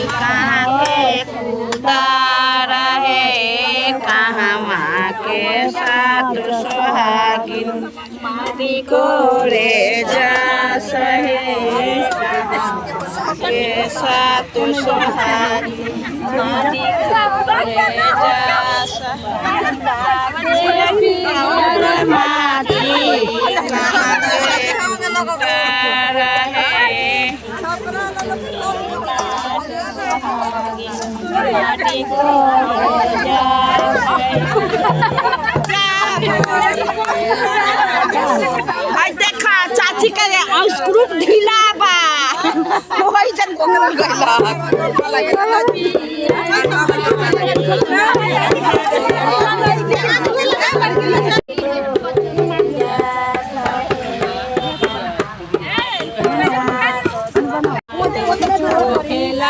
कहाँ के खुदा रहे कहवा के साथ सुहागिन माटी कोरे जा सहे के साथ सुहागिन माटी कोरे जा सहे माटी कहाँ के खुदा रहे माटी कोरे जा आई देखा चाची के स्क्रू ढीला बा वही जन गोल गइला